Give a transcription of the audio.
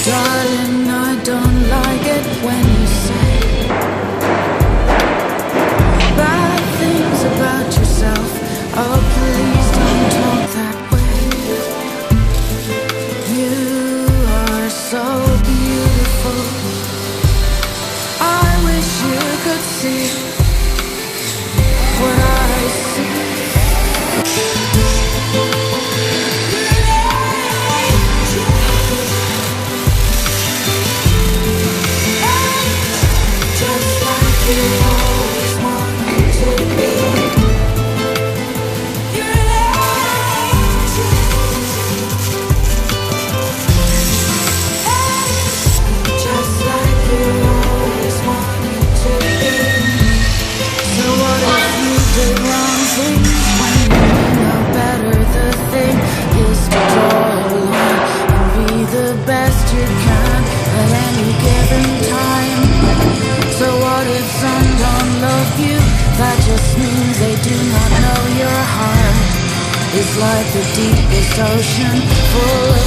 Darling, I don't like it when you say bad things about yourself. Oh, please don't talk that way. You are so beautiful. I wish you could see what I see. That just means they do not know your heart is like the deepest ocean full of